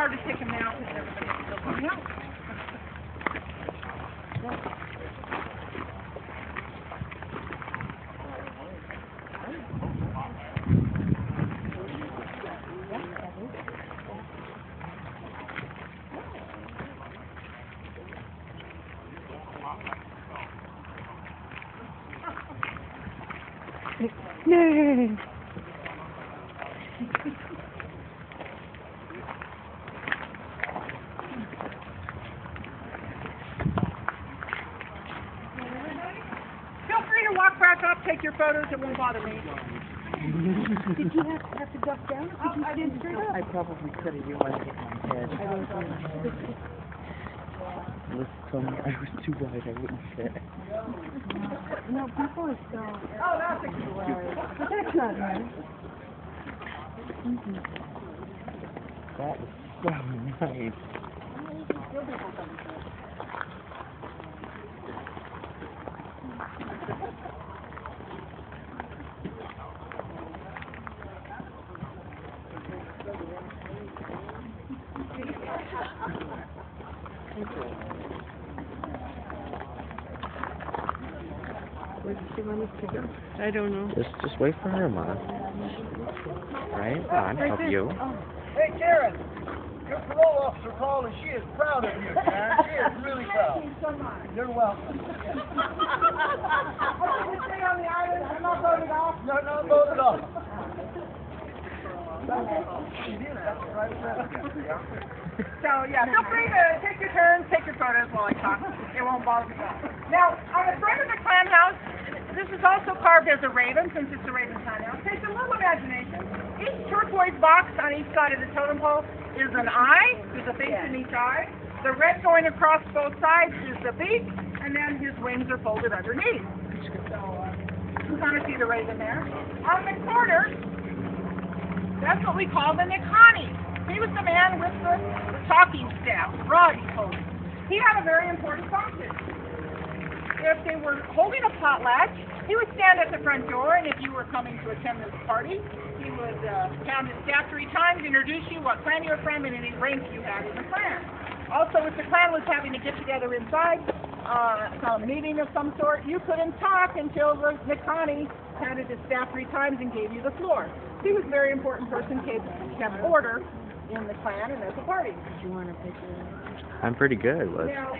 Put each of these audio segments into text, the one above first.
hard to pick him now because everybody's still going out. No. Feel free to walk back up, take your photos, it won't bother me. Did you have to duck down? Did you stand straight up? I probably could have. You want to hit my head. I was too wide. I wouldn't fit. No, people are so... Oh, that's a cute one. But that's not right. That was so nice. Where does she want us to go? I don't know. Just wait for her, Ma. Right? Come on, help you. Hey, Karen, your parole officer called and she is proud of you, Karen. She is really proud. You're welcome. Stay on the island, I'm not voted off. No, not voted off. So, yeah, feel free to take your turns, take your photos while I talk. It won't bother me. Now, on the front of the clan house, this is also carved as a raven, since it's a raven clan house. Takes a little imagination. Each turquoise box on each side of the totem pole is an eye. There's a face in each eye. The red going across both sides is the beak, and then his wings are folded underneath. So, you can kind of see the raven there. On the corner, that's what we call the Nikani. He was the man with the talking staff, rod, he told me. He had a very important function. If they were holding a potlatch, he would stand at the front door, and if you were coming to attend this party, he would pound his staff 3 times, introduce you, what clan you were from, and any rank you had in the clan. Also, if the clan was having a get-together inside, a meeting of some sort, you couldn't talk until the Nikani pounded his staff 3 times and gave you the floor. He was a very important person, kept order in the clan and at the party. Do you want a picture? I'm pretty good. Let's... Now,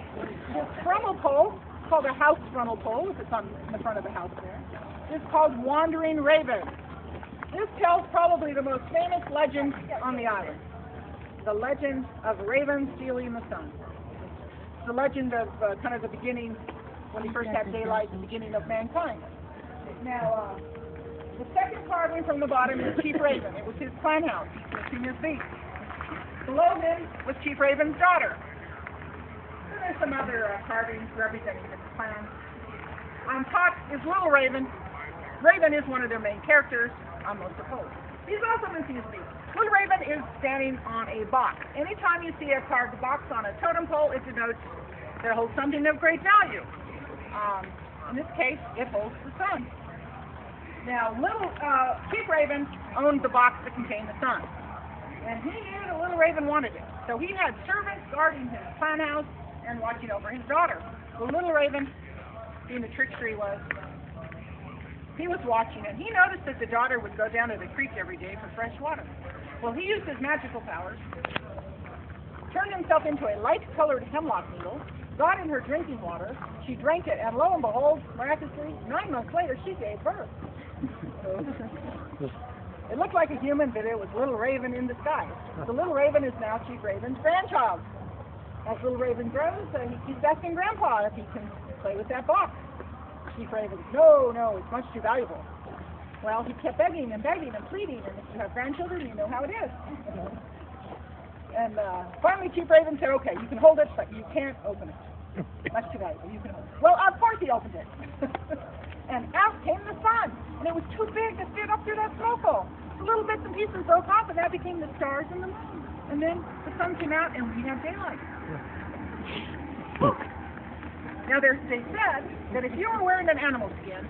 this frontal pole, called a house frontal pole, if it's on the front of the house there, is called Wandering Raven. This tells probably the most famous legend on the island. The legend of Raven stealing the sun. It's the legend of kind of the beginning, when he first had daylight, the beginning of mankind. Now, the second carving from the bottom is Chief Raven. It was his clan house. He's missing his beak. Below him was Chief Raven's daughter. And there's some other carvings representing the clan. On top is Little Raven. Raven is one of their main characters on most of the poles. He's also missing his beak. Little Raven is standing on a box. Anytime you see a carved box on a totem pole, it denotes that it holds something of great value. In this case, it holds the sun. Now, Chief Raven owned the box that contained the sun. And he knew that Little Raven wanted it. So he had servants guarding his clan house and watching over his daughter. Well, Little Raven, being the trickster he was watching it. He noticed that the daughter would go down to the creek every day for fresh water. Well, he used his magical powers, turned himself into a light-colored hemlock needle, got in her drinking water, she drank it, and lo and behold, miraculously, 9 months later, she gave birth. It looked like a human, but it was Little Raven in disguise. The Little Raven is now Chief Raven's grandchild. As Little Raven grows, he keeps asking Grandpa if he can play with that box. Chief Raven, no, it's much too valuable. Well, he kept begging and pleading, and if you have grandchildren, you know how it is. And finally, Chief Raven said, okay, you can hold it, but you can't open it. Much too valuable, you can hold it. Well, of course he opened it. And out came the sun, and it was too big to fit up through that smoke hole. The little bits and pieces broke off, and that became the stars and the moon. And then the sun came out, and we had daylight. Now, they said that if you were wearing an animal skin,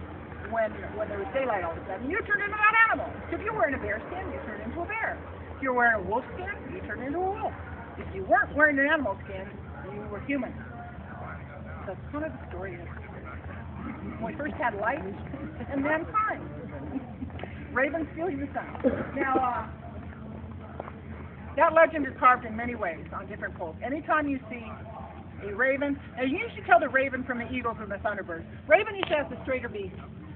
when there was daylight all of a sudden, you turned into that animal. If you were wearing a bear skin, you turned into a bear. If you were wearing a wolf skin, you turned into a wolf. If you weren't wearing an animal skin, you were human. That's kind of the story is. When we first had light, and then time. Ravens stealing the sun. Now, that legend is carved in many ways on different poles. Anytime you see a raven, and you usually tell the raven from the eagle from the thunderbird. Raven usually has the straighter beak.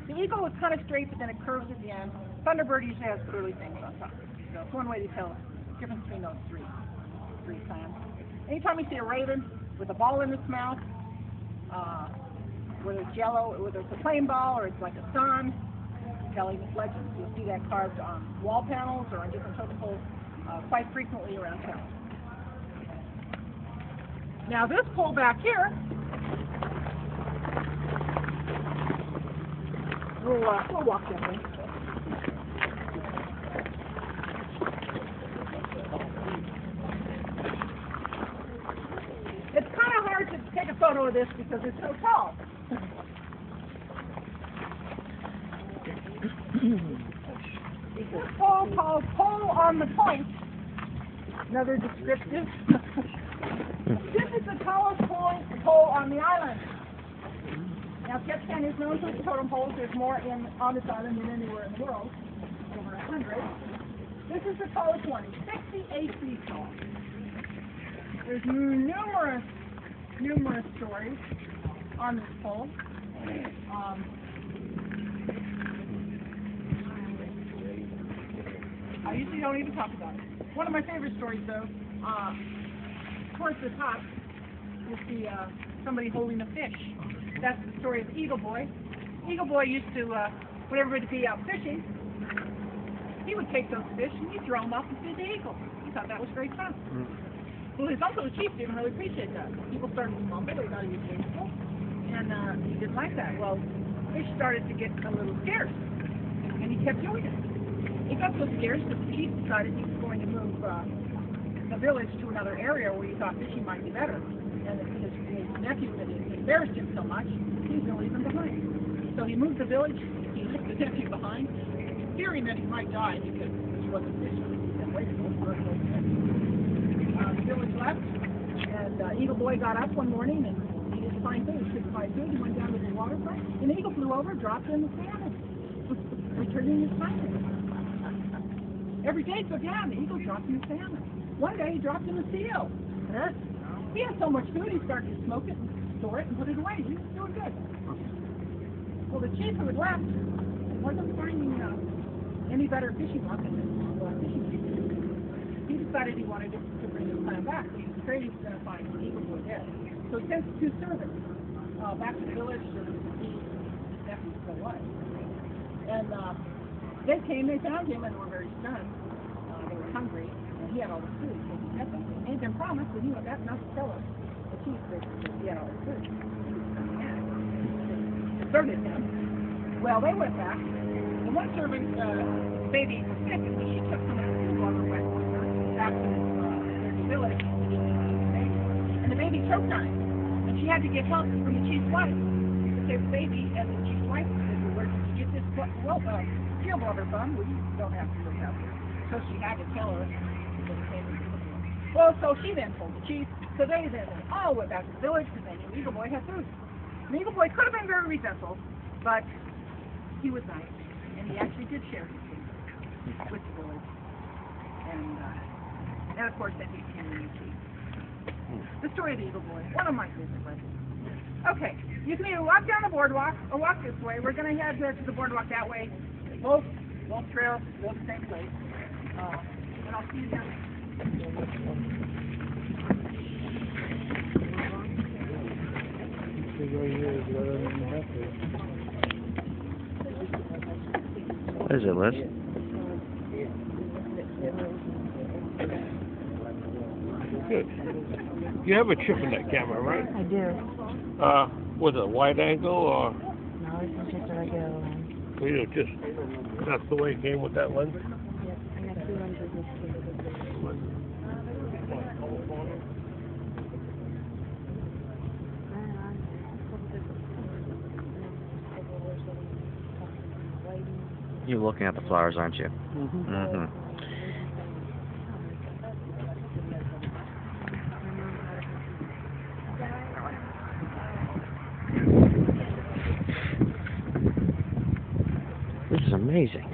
The eagle is kind of straight, but then it curves at the end. Thunderbird usually has curly things on top. So it's one way to tell the difference between those three clans. Anytime you see a raven with a ball in its mouth, whether it's yellow, whether it's a plain ball or it's like a sun, telling this legend. You'll see that carved on wall panels or on different totem poles quite frequently around town. Now this pole back here, we'll walk that way. It's kind of hard to take a photo of this because it's so tall. This pole called Pole on the Point, another descriptive. This is the tallest pole on the island. Now Ketchican is known for its totem poles. There's more on this island than anywhere in the world, over 100. This is the tallest one, it's 68 feet tall. There's numerous stories on this pole. I usually don't even talk about it. One of my favorite stories, though, towards the top, you see somebody holding a fish. That's the story of Eagle Boy. Eagle Boy used to, when everybody would be out fishing, he would take those fish and he'd throw them up and feed the eagle. He thought that was great fun. Well, his uncle, the chief, didn't really appreciate that. People started to mumble, they thought he was wasteful, and he didn't like that. Well, fish started to get a little scarce, and he kept doing it. It got so scarce that the chief decided he was going to move the village to another area where he thought fishing might be better. And his nephew had embarrassed him so much, he was going to leave him behind. So he moved the village, he left the nephew behind, fearing that he might die because he wasn't fishing. He had waited for it. The village left, and Eagle Boy got up one morning and he didn't find food. He couldn't find food. He went down to the waterfront, and the eagle flew over, dropped in the salmon, returning his kindness. Every day, so yeah, the eagle dropped in the salmon. One day, he dropped in the seal. He had so much food, he started to smoke it, and store it, and put it away. He was doing good. Well, the chief who had left wasn't finding any better fishing luck than this fishing chief. He decided he wanted to bring his plan back. He was afraid he was going to find the eagle boy dead. So he sent 2 servants back to the village to see his nephew still alive. And they came, they found him, and were very stunned. They were hungry, and he had all the food. So he met them. He had been promised, and he got enough to tell us, the chief, that he had all the food. He deserted him. Well, they went back, and one servant, baby, was sick, and she took some of the food while they went with her back to the village, and the baby choked on it. And she had to get help from the chief's wife to save the baby, and the chief's wife said, well, where did you get this seal blubber from? We don't have to look out here. So she had to tell her. Well, so she then told the chief. So they then all went back to the village because they knew Eagle Boy had food. And Eagle Boy could have been very resentful, but he was nice, and he actually did share his food with the village. And of course, then he became the new chief. The story of the Eagle Boy, one of my favorite legends. Okay, you can either walk down the boardwalk or walk this way. We're going to head to the boardwalk that way. Both trails go to the same place. And I'll see you then. What is it, Liz? Good. You have a chip in that camera, right? I do. Was it a wide angle or? No, it's just a regular lens. That's the way it came with that lens? Yep, I got 2 lenses this year. You're looking at the flowers, aren't you? Mm-hmm. Mm-hmm. amazing.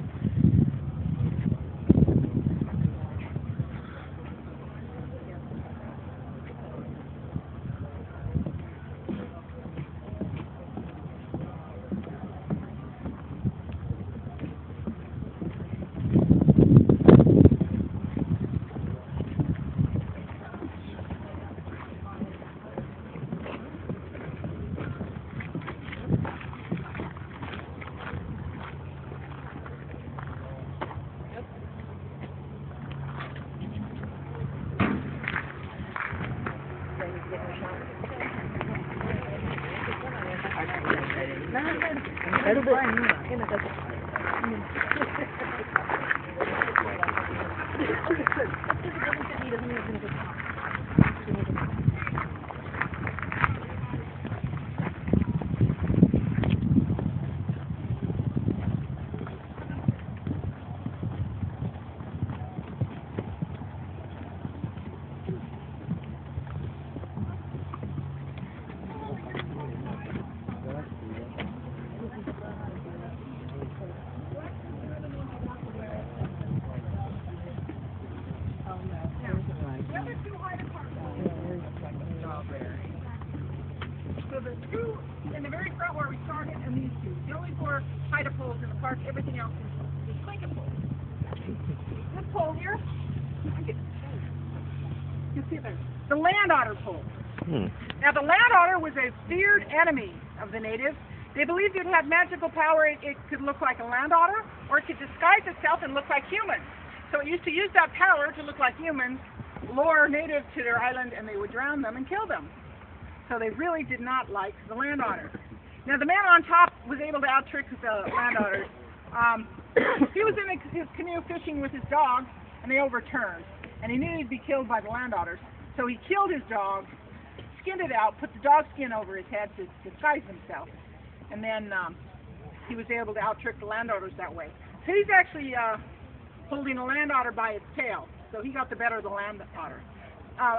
So the two in the very front where we started, and these two. The only four hide poles in the park. Everything else is clinker poles. This pole here, you can see there. The land otter pole. Now the land otter was a feared enemy of the natives. They believed it had magical power. It could look like a land otter, or it could disguise itself and look like humans. So it used to use that power to look like humans, lure natives to their island, and they would drown them and kill them. So they really did not like the land otter. Now the man on top was able to out-trick the land otters. He was in his canoe fishing with his dog, and they overturned. And he knew he'd be killed by the land otters. So he killed his dog, skinned it out, put the dog skin over his head to disguise himself. And then he was able to out-trick the land otters that way. So he's actually holding a land otter by its tail. So he got the better of the land otter.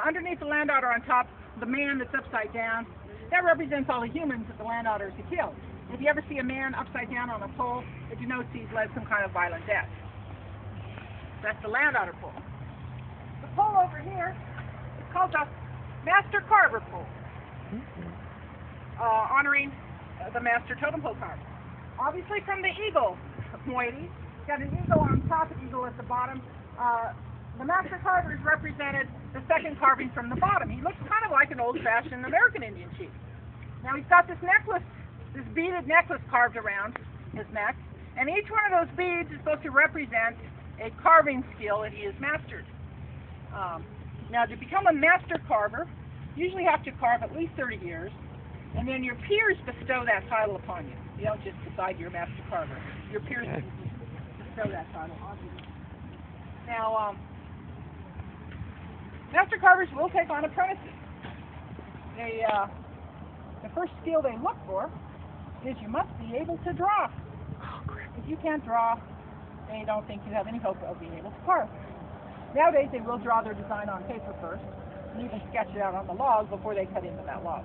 Underneath the land otter on top, the man that's upside down, that represents all the humans that the land otters have killed. If you ever see a man upside down on a pole, it denotes he's led some kind of violent death. That's the land otter pole. The pole over here is called the Master Carver pole, honoring the Master Totem Pole carver. Obviously from the eagle moiety, got an eagle on top, an eagle at the bottom. The Master Carver is represented the second carving from the bottom. He looks kind of like an old-fashioned American Indian chief. Now he's got this necklace, this beaded necklace carved around his neck, and each one of those beads is supposed to represent a carving skill that he has mastered. Now to become a master carver, you usually have to carve at least 30 years, and then your peers bestow that title upon you. You don't just decide you're a master carver. Your peers bestow that title on you. Now, master carvers will take on apprentices. The first skill they look for is you must be able to draw. If you can't draw, they don't think you have any hope of being able to carve. Nowadays, they will draw their design on paper first, and even sketch it out on the log before they cut into that log.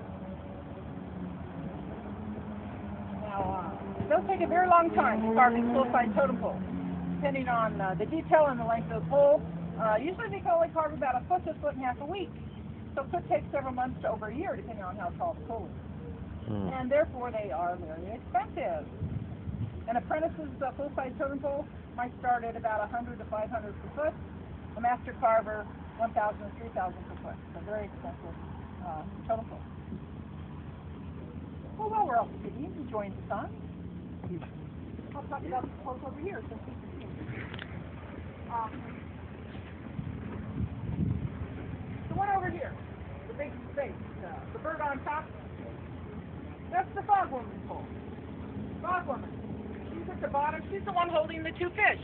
Now, it does take a very long time to carve these full-size totem poles, depending on the detail and the length of the pole. Usually they can only carve about a foot to a foot and a half a week. So it could take several months to over a year, depending on how tall the pole is. And therefore they are very expensive. An apprentice's full-size totem pole might start at about $100 to $500 per foot. The master carver, $1,000 to $3,000 per foot. So very expensive totem pole. Well, while we're also sitting, enjoying the sun, I'll talk about the poles over here since we can see them. The one over here, the big space, the bird on top, that's the fog woman's pole. Fog woman. She's at the bottom. She's the one holding the two fish.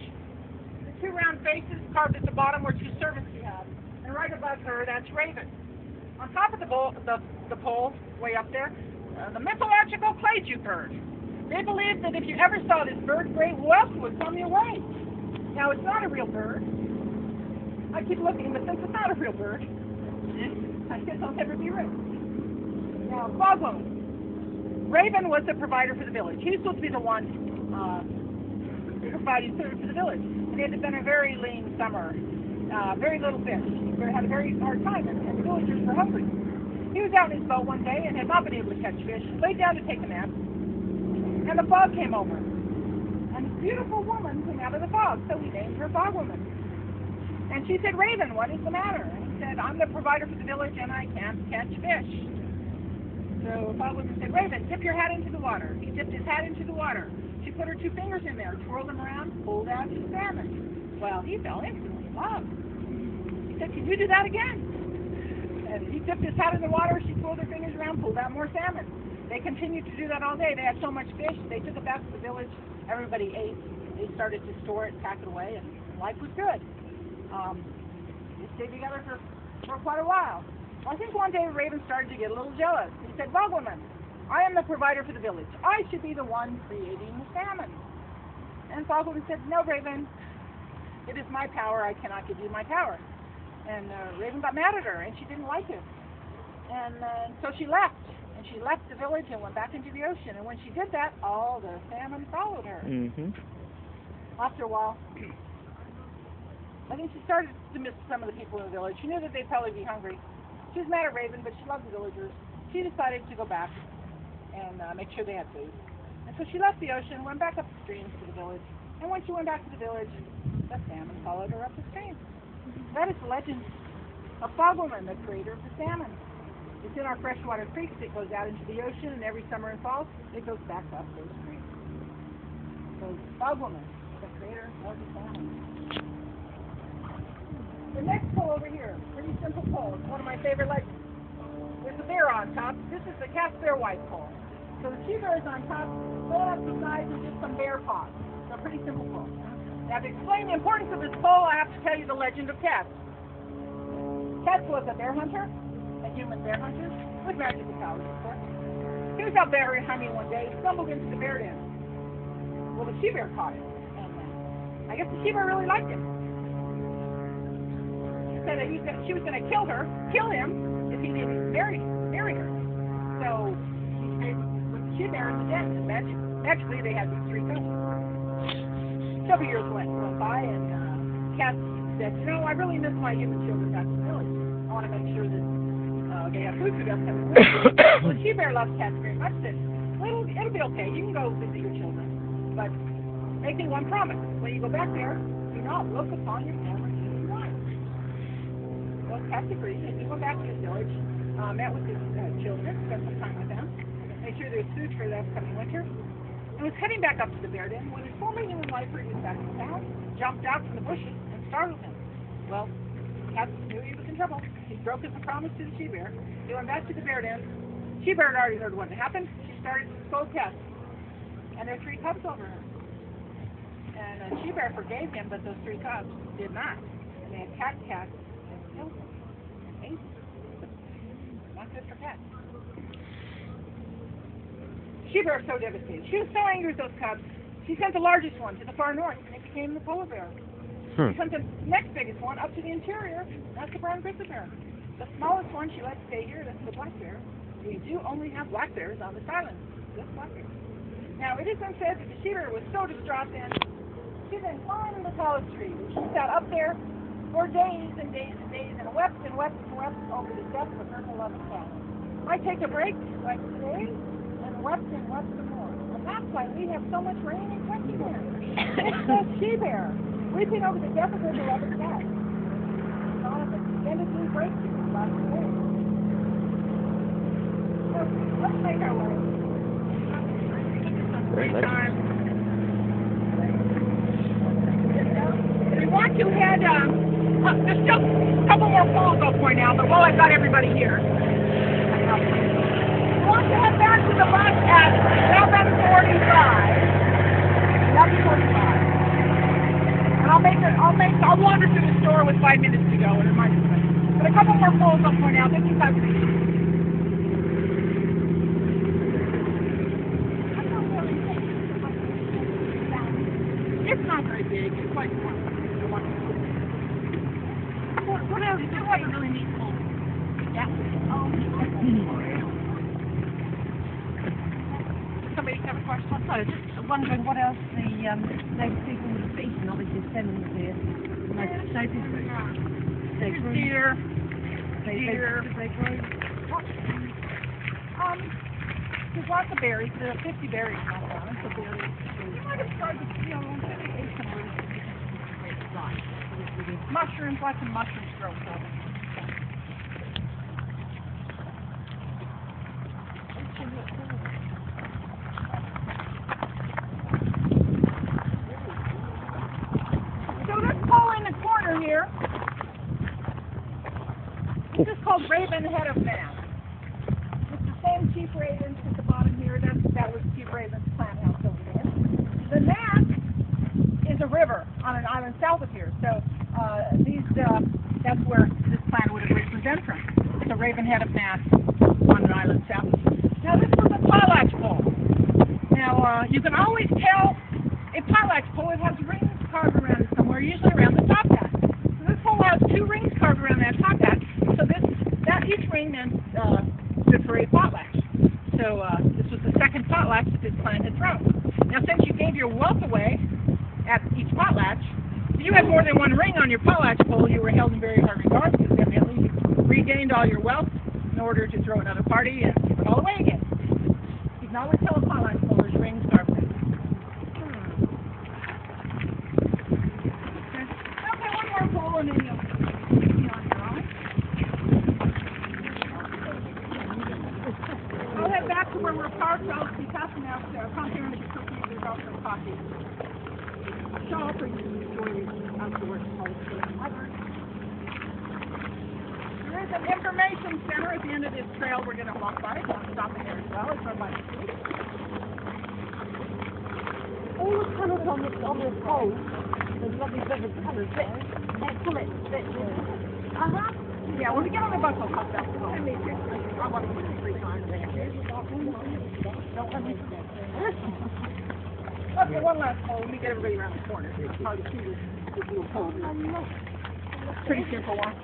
The two round faces carved at the bottom were two servants she had. And right above her, that's Raven. On top of the pole, way up there, the mythological Kleju bird. They believed that if you ever saw this bird, great wealth would come your way. Now, it's not a real bird. I keep looking, but since it's not a real bird, I guess I'll never be rich. Now, fog woman. Raven was the provider for the village. He was supposed to be the one providing food for the village. It had been a very lean summer, very little fish. They had a very hard time, and the villagers were hungry. He was out in his boat one day and had not been able to catch fish. He laid down to take a nap, and the fog came over. And this beautiful woman came out of the fog, so he named her Fog Woman. And she said, Raven, what is the matter? And he said, I'm the provider for the village, and I can't catch fish. So Fog Woman said, Raven, dip your hat into the water. He dipped his hat into the water. She put her 2 fingers in there, twirled them around, pulled out his salmon. Well, he fell instantly in love. He said, can you do that again? And he dipped his hat in the water, she twirled her fingers around, pulled out more salmon. They continued to do that all day. They had so much fish, they took it back to the village. Everybody ate. They started to store it, pack it away, and life was good. They stayed together for quite a while. Well, I think one day Raven started to get a little jealous. He said, Fog Woman, I am the provider for the village. I should be the one creating the salmon. And Fog Woman said, no, Raven, it is my power. I cannot give you my power. And Raven got mad at her, and she didn't like it. And so she left. And she left the village and went back into the ocean. And when she did that, all the salmon followed her. Mm-hmm. After a while, I think she started to miss some of the people in the village. She knew that they'd probably be hungry. She was mad at Raven, but she loved the villagers. She decided to go back and make sure they had food. And so she left the ocean, went back up the stream to the village. And when she went back to the village, the salmon followed her up the stream. That is the legend of Fog Woman, the creator of the salmon. It's in our freshwater creeks. It goes out into the ocean, and every summer and fall, it goes back up those creeks. So, Fog Woman, the creator of the salmon. The next pole over here, pretty simple pole. It's one of my favorite legends. There's a bear on top. This is the Cat Bear White pole. So the she bear is on top, fill up the sides and just some bear paws. So a pretty simple pole. Now to explain the importance of this pole, I have to tell you the legend of Cats. Cats was a bear hunter, a human bear hunter, with magical powers, of course. He was out bear hunting one day, stumbled into the bear den. Well, the she bear caught him, and I guess the she bear really liked him. She said that she was going to kill him, if he didn't marry her. So he stayed with the she bear in the den, and magically they had these 3 cubs. Several years went by, and Cat said, I really miss my human children back in the village. I want to make sure that they have food for them coming with them. Well, the she bear loves cats very much. Said, well, it'll be okay. You can go visit your children. But make me one promise. When you go back there, do not look upon your former human wife. Well, Cat agreed. And he went back to his village, met with his children, spent some time with them, made sure there's food for the upcoming winter, and was heading back up to the bear den when his former human wife heard he was back in town, jumped out from the bushes, and startled him. Well, Cat knew he was in trouble. He broke his promise to the she bear. He went back to the bear den. She bear had already heard what had happened. She started to scold Cat. And there were 3 cubs over her. And she bear forgave him, but those 3 cubs did not. And they had cats and killed them. And ate them. Not good for cats. She bear was so devastated. She was so angry with those cubs. She sent the largest one to the far north, and it became the polar bear. She sent the next biggest one up to the interior. That's the brown grizzly bear. The smallest one she let stay here. That's the black bear. We do only have black bears on this island. Just black bears. Now, it has been said that the she bear was so distraught then, she then climbed the tallest tree. She sat up there for days and days and days and wept and wept and wept over the death of her beloved cat. I take a break like today and wept some more. And that's why we have so much rain in Ketchican. It's the she bear weeping over the death of her beloved cat. It's on an extended blue break to this last day. So let's make our way. Great legend. We want to head, there's still a couple more poles I'll point out, but while I've got everybody here, we want to head back to the bus at 7:45. I'll wander through the store with 5 minutes to go and remind you. But a couple more poles I'll point out. This is how it's not very big. It's quite small. What else? It's quite a really neat pole. Yeah. Somebody have a question? I was just wondering what else the native people speaking of, it's just 10 minutes here. Most safest route. Safe route. Deer. Safe route. There's lots of berries. There are 50 berries on that. So berries. You might have started to see ate some roots. Mushrooms, lots of mushrooms grow up. So this pole in the corner here, this is called Raven Head of Man. It's the same Chief Ravens at the bottom here. That was Chief Raven's plant house over there. The Mass is a river on an island south of here. So that's where this plant would have originally been from. It's a Raven Head of Mass on an island south of here. Now this was a potlatch pole. Now you can always tell a potlatch pole, it has rings carved around it somewhere, usually around the top hat. So this pole has 2 rings carved around that top hat. So each ring then stood for a potlatch. So this was the second potlatch that this plant had thrown. Now since you gave your wealth away at each potlatch, if you had more than 1 ring on your potlatch pole, you were held in very high regard because evidently you regained all your wealth in order to throw another party and give it all away again. You can always tell a potlatch pole there's rings carved in it. Okay, one more pole and then you'll be on your own. I'll head back to where we're parked. I'll be passing out complimentary cookies. There's also coffee. Shop or you can enjoy these outdoors. There is an information center at the end of this trail we're going to walk by. I'll stop in there as well. It's run by the street. All the colours on the pole, there's lovely vivid colours there. Excellent. Yeah, when we get on the bus, I'll talk about it. I want to do it 3 times. Don't let me forget. Okay, one last pole. Let me get everybody around the corner. It's hard to see this little pole. Pretty simple one.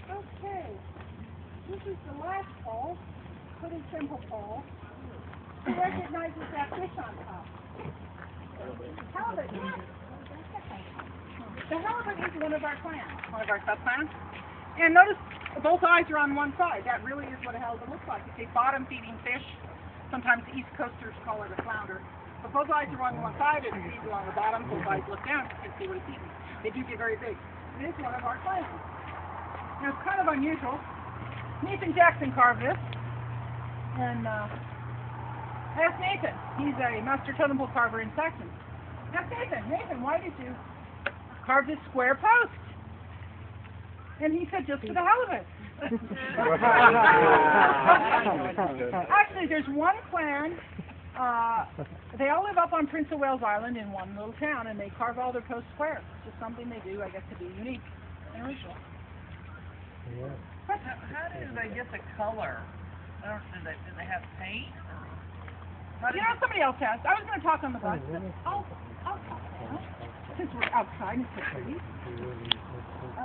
Okay, this is the last pole, pretty simple pole. Who recognizes that fish on top? Halibut. The halibut is one of our clans, one of our sub-clans. And notice both eyes are on one side. That really is what a halibut looks like. It's a bottom-feeding fish. Sometimes the East Coasters call it a flounder. But both eyes are on one side and it feeds along the bottom. Both eyes look down, you can see what it's eating. They do get very big. It is one of our clans. Now, it's kind of unusual. Nathan Jackson carved this. And ask Nathan. He's a master totem pole carver in Saxon. Ask Nathan, why did you carve this square post? And he said, just for the hell of it. Actually, there's one clan. They all live up on Prince of Wales Island in one little town, and they carve all their posts square. It's just something they do, I guess, to be unique and original. Yeah. How do they get the color? Do they have paint? You know, somebody else has. I was going to talk on the bus. I'll talk now. Since we're outside, it's so pretty.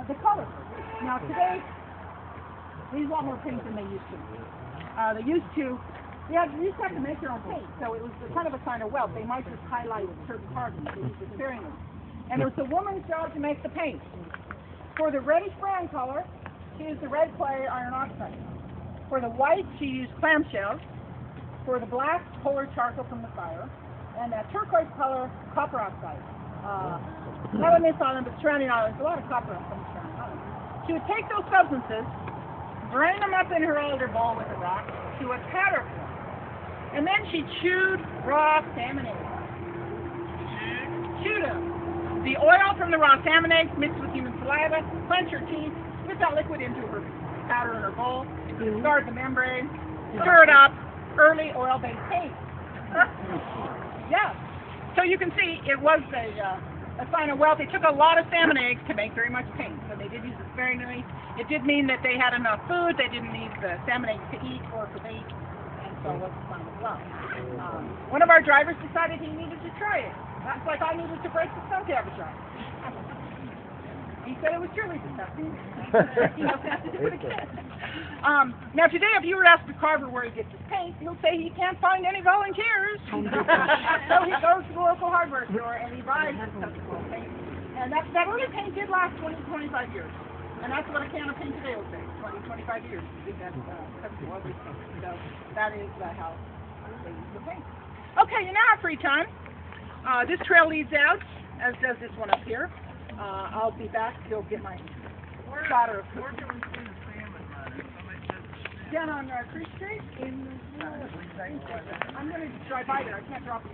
The color. Now today, they use a lot more paint than they used to. You used to have to make their own paint, so it was kind of a sign of wealth. They might just highlight certain parts and use it sparingly. And it was the woman's job to make the paint. For the reddish brown color, she used the red clay iron oxide. For the white, she used clamshells. For the black, polar charcoal from the fire. And that turquoise color, copper oxide. Not on this island, but surrounding islands, a lot of copper on the surrounding islands. She would take those substances, drain them up in her alder bowl with a rock to a powder form. And then she chewed raw salmon eggs. Chewed them. The oil from the raw salmon eggs mixed with human saliva, cleanse her teeth, spit that liquid into her powder in her bowl, guard the membrane, stir it up, early oil-based paint. Yeah. So you can see it was a a sign of wealth. They took a lot of salmon eggs to make very much paint, so they did use it sparingly. It did mean that they had enough food. They didn't need the salmon eggs to eat or for bait, and so it was a sign of wealth. One of our drivers decided he needed to try it. That's like I needed to break the stump to have a try. He said it was truly disgusting. He knows how to do it again. Now today, if you were asked the carver where he gets his paint, he'll say he can't find any volunteers. So he goes to the local hardware store and he buys this Ketchican paint. And that other paint did last 20 to 25 years. And that's what a can of paint today will say, 20, 25 years. That's Ketchican paint. So that is how they use the paint. Okay, you now have free time. This trail leads out, as does this one up here. I'll be back to get my platter of Where can we see the salmon running? Somebody said down on Creek Street. I'm going to drive by there. I can't drop it.